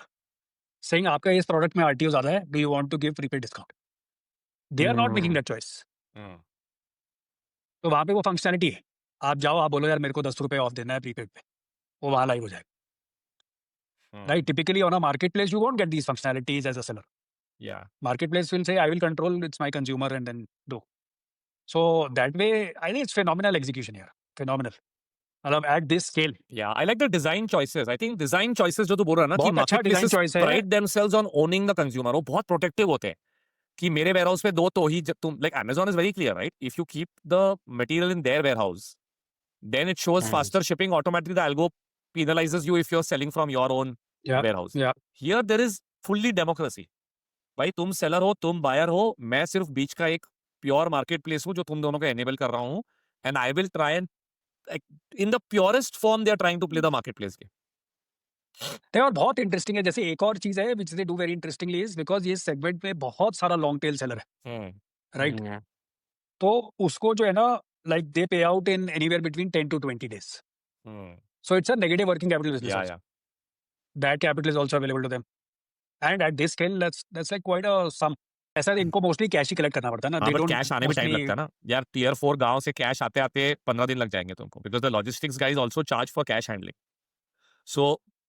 saying, "आपका इस product में RTO ज़्यादा है. Do you want to give prepaid discount?" They are not making that choice. तो वहाँ पे वो functionality है. आप जाओ, आप बोलो यार मेरे को 10 रुपए ऑफ देना है प्रीपेड पे, वो वहाँ लाइव हो जाएगा. Right? Typically on a marketplace, you won't get these functionalities as a seller. Yeah. Marketplace will say, I will control, it's my consumer, and then do. So that way, I think it's phenomenal execution here. Phenomenal. At this scale. Yeah, I like the design choices. I think design choices जो तू बोल रहा है ना कि बहुत अच्छा design marketplaces choice है. pride themselves on owning the consumer. वो बहुत protective होते हैं कि मेरे warehouse पे दो तो ही जब तुम, like Amazon is very clear, right? If you keep the material in their warehouse, then it shows faster shipping. Automatically the algo penalizes you if you're selling from your own warehouse. Yeah. Here there is fully democracy. भाई तुम seller हो, तुम buyer हो, मैं सिर्फ बीच का एक pure marketplace हूँ जो तुम दोनों को enable कर रहा हूँ. And I will try and like in the purest form they are trying to play the marketplace game. और बहुत इंटरेस्टिंग है. जैसे एक और चीज है which they do very interestingly is because ये सेगमेंट में बहुत सारा लॉन्ग टेल सेलर है, राइट? तो उसको जो है ना, like they pay out in anywhere between 10 to 20 days. So it's a negative working capital business. Yeah, also. yeah. That capital is also available to them. And at this scale, that's like quite a sum. ऐसा इनको mostly cash ही collect करना पड़ता है ना. हाँ, but cash आने में time लगता है ना यार. Tier 4 गांव से कैश आते आते 15 दिन लग जाएंगे तुमको, because the logistics guys also charge for cash handling. So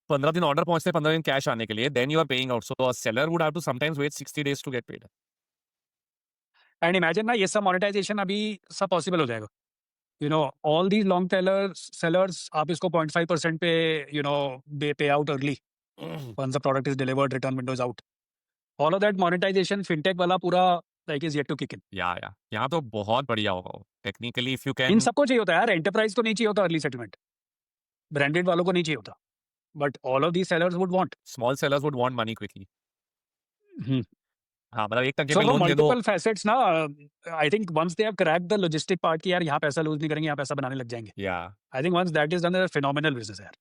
15 दिन ऑर्डर पहुंचते 15 दिन कैश आने के लिए, then you are paying out. So a seller would have to sometimes wait 60 days to get paid. And imagine ना, ये सब monetization अभी सब possible हो जाएगा. All these long sellers, आप इसको 0.5% पे they pay out early once the product is delivered, return window is out. All of that monetization fintech वाला पूरा like is yet to kick in. Yeah. यहाँ तो बहुत बढ़िया होगा. Technically if you can. इन सबको चाहिए होता है यार. एंटरप्राइज को नहीं चाहिए होता अर्ली सेटलमेंट. ब्रांडेड वालों को नहीं चाहिए होता. But all of these sellers would want. Small sellers would want money quickly. हाँ, मतलब एक टंके So पे लोन दे दो. multiple facets ना, I think once they have cracked the logistic part कि यार यहाँ पैसा लूज नहीं करेंगे, यहाँ पैसा बनाने लग जाएंगे. Yeah. I think once that is done, they're a phenomenal business यार.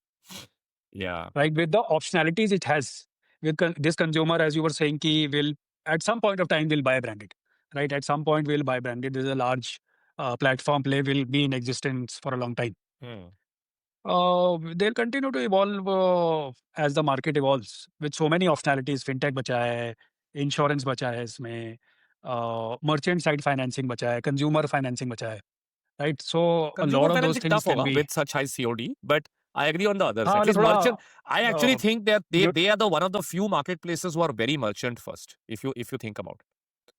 Yeah. Right, with the optionalities it has, with this consumer, as you were saying, ki will at some point of time will buy branded, right? At some point will buy branded. There's a large platform play will be in existence for a long time. They'll continue to evolve as the market evolves with so many optionalities. Fintech बचा है, insurance बचा है इसमें, merchant side financing बचा है, consumer financing बचा है, right? So a lot of those things can be with such high COD, but I agree on the others. हाँ, At least थोड़ा, merchant, I actually think that you- they are the one of the few marketplaces who are very merchant first. If you think about it,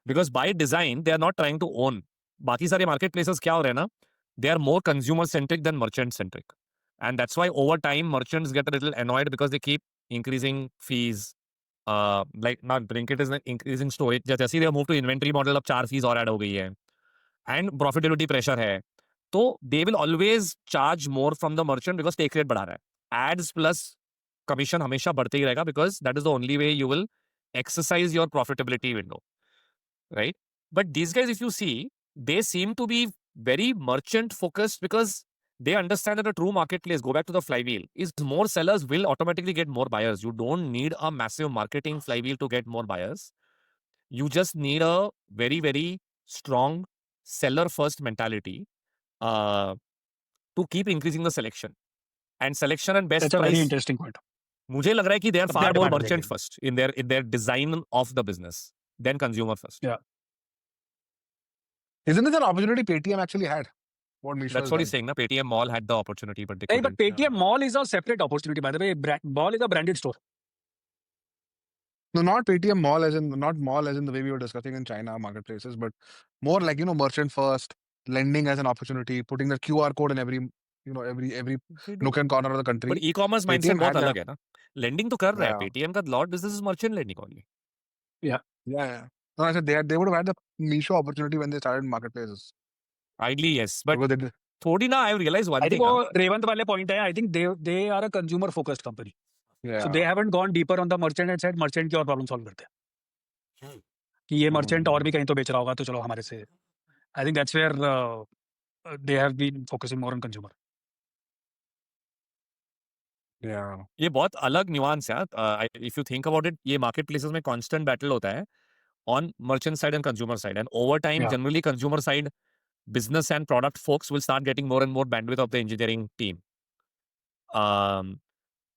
because by design they are not trying to own. बाकी सारे marketplaces क्या हो रहे हैं ना? They are more consumer centric than merchant centric, and that's why over time merchants get a little annoyed because they keep increasing fees. Like not Blinkit is increasing storage. जैसे ही they move to inventory model, अब 4 fees और add हो गई है, and profitability pressure है. तो they will always charge more from the merchant because take rate बढ़ा रहा है. Ads plus commission हमेशा बढ़ते ही रहेगा because that is the only way you will exercise your profitability window, right? But these guys, if you see, they seem to be very merchant focused because they understand that a true marketplace, go back to the flywheel, is more sellers will automatically get more buyers. You don't need a massive marketing flywheel to get more buyers. You just need a very, very strong seller first mentality to keep increasing the selection. And selection and best that's a price. very interesting point. मुझे लग रहा है कि they are far They are more demand merchant related. first in their design of the business than consumer first. Yeah. Isn't this an opportunity Paytm actually had? what Misho That's has what done. he's saying. Na Paytm Mall had the opportunity, but they Hey, but couldn't. Paytm Mall is a separate opportunity, by the way. Mall is a branded store. No, not Paytm Mall as in not mall as in the way we were discussing in China marketplaces, but more like merchant first, lending as an opportunity, putting the QR code in every every They do. nook and corner of the country. But e-commerce mindset Paytm बहुत had अलग that. है ना. Lending तो कर रहा है. Yeah, Paytm का lot business is merchant lending only. yeah. No, I said they would have had the Misho opportunity when they started marketplaces Ideally, yes. But because they did. थोड़ी ना, I realized one I think thing. वो रेवंत वाले point है. I think they are a consumer focused company. Yeah. So they haven't gone deeper on the merchant and said merchant की और problem solve करते हैं. कि ये merchant और भी कहीं तो बेच रहा होगा तो चलो हमारे से. I think that's where they have been focusing more on consumer. Yeah. ये बहुत अलग न्यूआंस है. If you think about it, ये marketplaces में constant battle होता है on merchant side and consumer side. And over time, Yeah. generally consumer side business and product folks will start getting more and more bandwidth of the engineering team.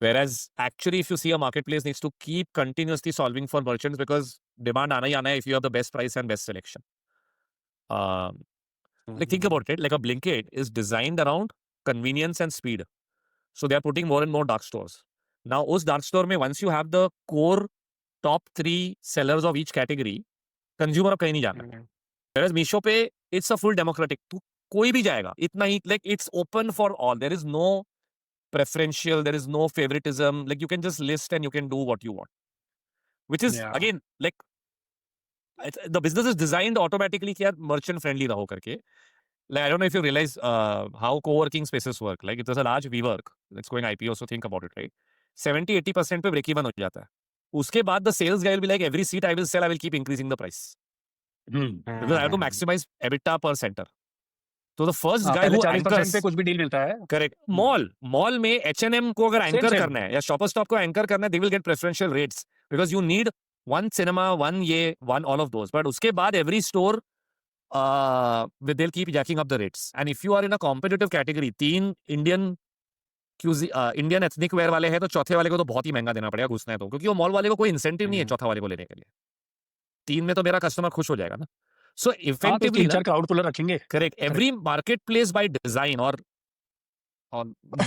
Whereas actually, if you see a marketplace needs to keep continuously solving for merchants because demand आना ही आना है if you have the best price and best selection. Like think about it, like a Blinkit is designed around convenience and speed. So they are putting more and more dark stores. Now, उस dark store में once you have the core top 3 sellers of each category, consumer अब कहीं नहीं जाना. Whereas Meesho पे it's a full democratic. तो कोई भी जाएगा. इतना ही, like it's open for all. There is no preferential, there is no favoritism. Like you can just list and you can do what you want. Which is again like the business is designed automatically कि यार merchant friendly रहो करके. Like I don't know if you realize how co-working spaces work. Like if there's a large WeWork that's going IPO, so think about it, right? 70-80% पे break even हो जाता है. उसके बाद the sales guy will be like, every seat I will sell, I will keep increasing the price. Because I have to maximize EBITDA per center. So the first guy पहले who 40% anchors, पे कुछ भी deal मिलता है. correct, mall में H&M को अगर Same, anchor same. करना है या Shoppers Stop को anchor करना है, they will get preferential rates because you need one cinema, one ये, one all of those. But उसके बाद every store they'll keep jacking up the rates. And if you are in a competitive category, 3 Indian Indian ethnic wear वाले हैं तो चौथे वाले को तो बहुत ही महंगा देना पड़ेगा घुसना है तो, क्योंकि वो मॉल वाले को कोई इंसेंटिव नहीं है चौथा वाले को लेने के लिए. 3 में तो मेरा कस्टमर खुश हो जाएगा ना. सो इफेक्टिवली 3-4 क्राउड पुलर रखेंगे. Correct, every market place by design और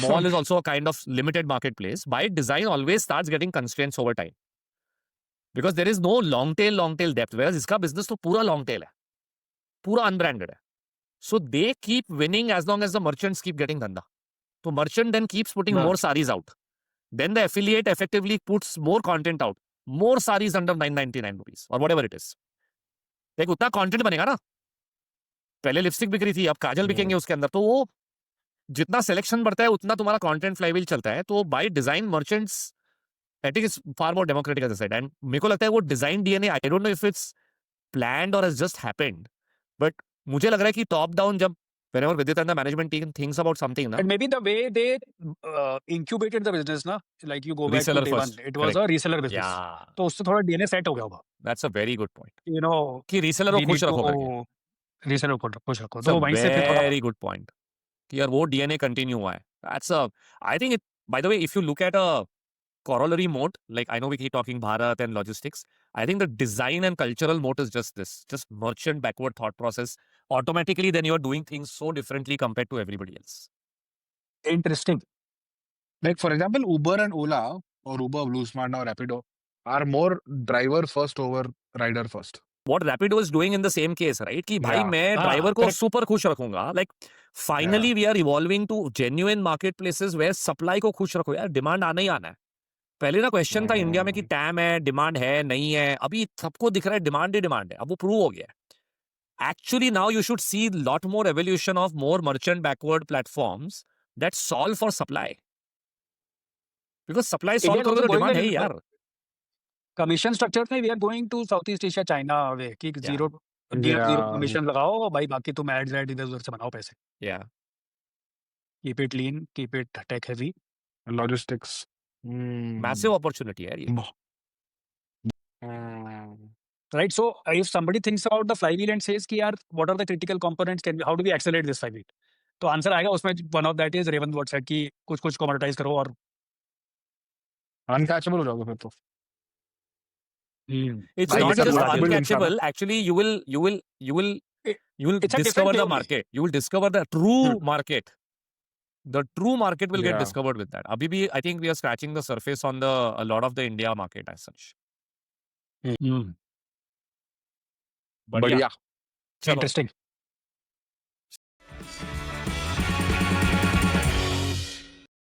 mall is also a kind of limited marketplace by design always starts getting constraints over time because there is no long tail depth, whereas इसका business तो पूरा long tail है, पूरा unbranded है. So they keep winning as long as the merchants keep getting धंधा. So merchant then keeps putting more sarees out. Then the affiliate effectively puts more content out. More sarees under 999 rupees or whatever it is. एक उतना content बनेगा ना. पहले lipstick बिक रही थी, अब काजल बिकेंगे उसके अंदर. तो वो जितना सिलेक्शन बढ़ता है उतना तुम्हारा कंटेंट फ्लाईव्हील चलता है. तो by design merchants I think it's far more democratic as I said. And मेरे को लगता है वो design DNA, I don't know if it's planned or has just happened, but मुझे लग रहा है कि टॉप डाउन जब whenever Vidit and the management team thinks about something na, And maybe the way they incubated the business na, like you go back to Reseller day first. 1, it was Correct. a reseller business. yeah, तो उससे थोड़ा DNA set हो गया होगा. that's a very good point You know, कि reseller को we खुश need रखो करके. to reseller को खुश रखो. It's तो a वहीं से फिर थोड़ा very good point कि यार वो डीएनए कंटिन्यू हुआ है. That's a, I think it, by the way, if you look at a corollary moat, like I know we keep talking Bharat and logistics, I think the design and cultural moat is just this, just merchant backward thought process. Automatically then you're doing things so differently compared to everybody else. interesting. Like for example, Uber and Ola or Uber, Blue Smart now Rapido are more driver first over rider first. What Rapido is doing in the same case, right? कि भाई Yeah. मैं driver को super खुश रखूंगा. Like finally we are evolving to genuine marketplaces where supply को खुश रखो यार, demand आना ही आना है. पहले ना क्वेश्चन था इंडिया में कि टैम है, डिमांड है, नहीं है. अभी सबको दिख रहा है डिमांड ही डिमांड है. अब वो प्रूव हो गया है. Actually now you should see lot more evolution of more merchant backward platforms that solve for supply. Because supply solve India is करोगे also तो going डिमांड है well. ही यार. कमीशन स्ट्रक्चर में we are going to South East Asia, China way कि zero Yeah. Commission लगाओ भाई, बाकी तुम एड्स इधर उधर से बनाओ पैसे. Yeah. Keep it lean, keep it tech heavy. Logistics. Massive opportunity है ये. Right, so if somebody thinks about the flywheel and says कि यार what are the critical components, how do we accelerate this flywheel, तो answer आएगा उसमें. one of that is Revanth what said कि कुछ कुछ कमोडिटाइज करो और Uncatchable हो जाओगे फिर तो. It's Like not it's a just platform built in uncatchable. Actually, you will it, You will it's a different discover play the only. market. You will discover the true market. The true market will get Yeah. discovered with that. Abhi bhi, I think we are scratching the surface on a lot of the India market as such. Hmm. But बढ़िया. yeah, चलो. Interesting.